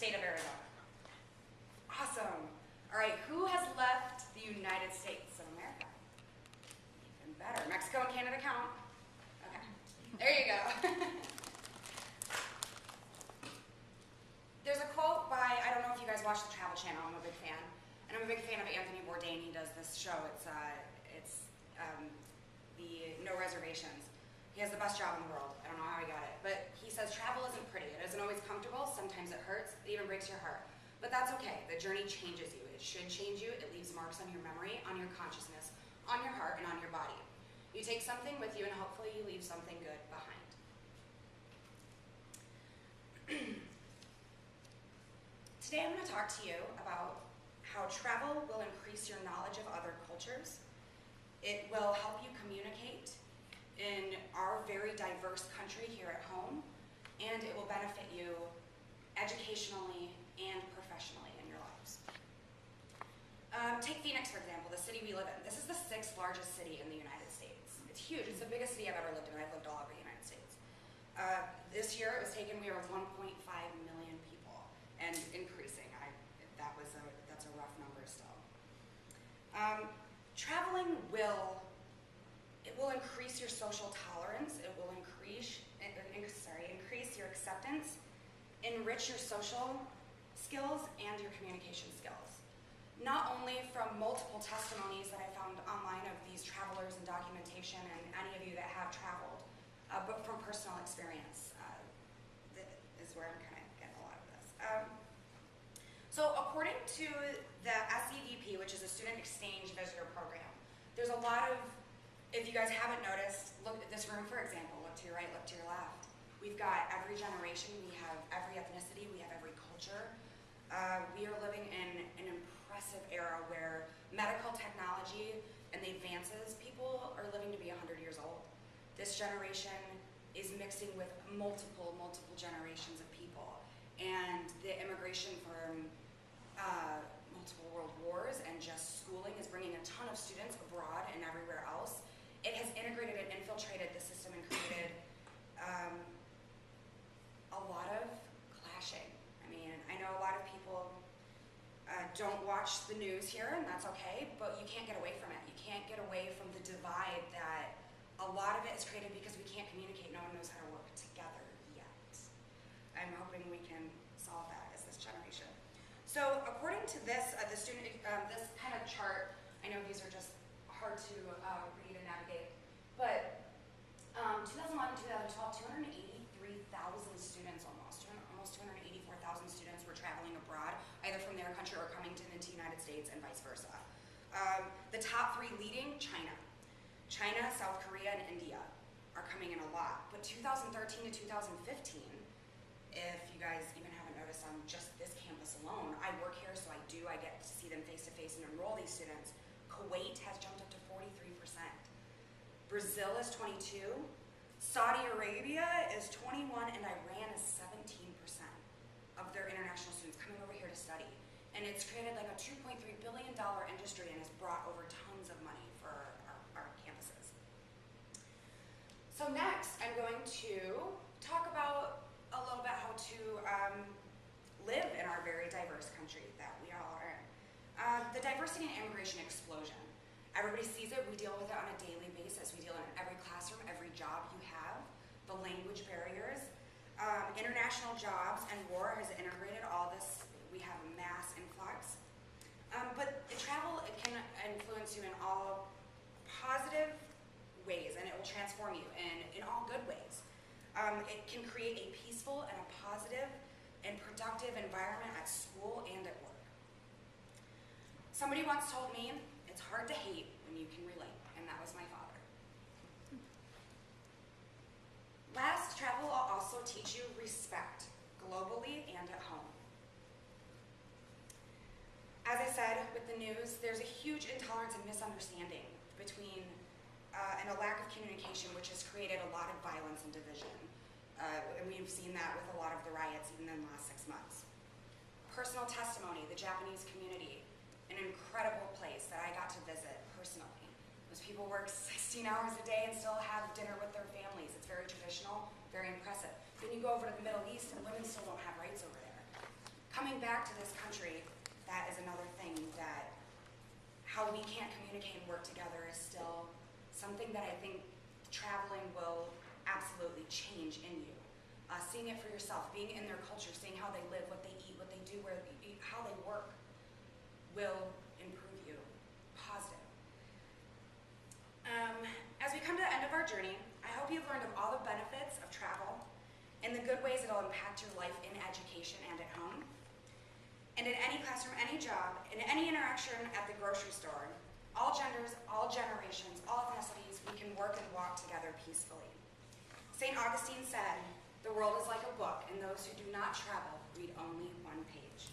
state of Arizona. Awesome. All right, who has left the United States of America? Even better. Mexico and Canada count. Okay, there you go. There's a quote by, I don't know if you guys watch the Travel Channel, I'm a big fan. And I'm a big fan of Anthony Bourdain. He does this show. It's the No Reservations. He has the best job in the world. I don't know how he got it. But he says travel isn't pretty. It isn't always comfortable. Sometimes it hurts. It even breaks your heart. But that's okay. The journey changes you. It should change you. It leaves marks on your memory, on your consciousness, on your heart, and on your body. You take something with you, and hopefully you leave something good behind. Today I'm going to talk to you about how travel will increase your knowledge of other cultures. It will help you communicate in our very diverse country here at home, and it will benefit you educationally and professionally in your lives. Take Phoenix, for example, the city we live in. This is the 6th largest city in the United States. It's huge. It's the biggest city I've ever lived in. I've lived all over the United States. This year it was taken, we were 1.5 million people, and increasing. That's a rough number still. Traveling will increase your social tolerance. It will increase your acceptance, enrich your social skills and your communication skills. Not only from multiple testimonies that I found online of these travelers and documentation and any of you that have traveled, but from personal experience. That is where I'm kind of getting a lot of this. So according to the SEVP, which is a Student Exchange Visitor Program, there's a lot of, if you guys haven't noticed, look at this room, for example. Look to your right, look to your left. We've got every generation, we have every ethnicity, we have every culture. We are living in an impressive era where medical technology and the advances, people are living to be 100 years old. This generation is mixing with multiple generations of people. And the immigration from multiple world wars and just schooling is bringing a ton of students abroad and everywhere else. It has integrated and infiltrated the system and created a lot of clashing. I mean, I know a lot of people don't watch the news here, and that's okay, but you can't get away from it. You can't get away from the divide that a lot of it is created because we can't communicate. No one knows how to work together yet. I'm hoping we can solve that as this generation. So according to this, this kind of chart, I know these are just hard to read and navigate, but 2011, 2012, 283,000 students almost 284,000 students were traveling abroad, either from their country or coming into the United States and vice versa. The top 3 leading, China, South Korea, and India are coming in a lot. But 2013 to 2015, if you guys even haven't noticed on just this campus alone, I work here, so I get to see them face to face and enroll these students. Kuwait has jumped up to 43%. Brazil is 22%. Saudi Arabia is 21%, and Iran is 17% of their international students coming over here to study. And it's created like a $2.3 billion industry and has brought over tons of money for our campuses. So next, I'm going to talk about a little bit how to live in our very diverse country that we all are in. The diversity and immigration explosion. Everybody sees it, we deal with it on a daily basis. We deal in every classroom, every job you have, the language barriers. International jobs and war has integrated all this. We have a mass influx. But travel, it can influence you in all positive ways, and it will transform you in all good ways. It can create a peaceful and a positive and productive environment at school and at work. Somebody once told me, it's hard to hate when you can relate, and that was my father. Last, travel will also teach you respect, globally and at home. As I said with the news, there's a huge intolerance and misunderstanding between and a lack of communication, which has created a lot of violence and division. And we've seen that with a lot of the riots even in the last 6 months. Personal testimony, the Japanese community, an incredible place that I got to visit personally. Those people work 16 hours a day and still have dinner with their families. It's very traditional, very impressive. Then you go over to the Middle East and women still don't have rights over there. back to this country, that is another thing that how we can't communicate and work together is still something that I think traveling will absolutely change in you. Seeing it for yourself, being in their culture, seeing how they live, what they eat, what they do, how they work, will improve you. Positive. As we come to the end of our journey, I hope you've learned of all the benefits of travel and the good ways it'll impact your life in education and at home. And in any classroom, any job, in any interaction at the grocery store, all genders, all generations, all ethnicities, we can work and walk together peacefully. St. Augustine said, "The world is like a book, and those who do not travel read only one page."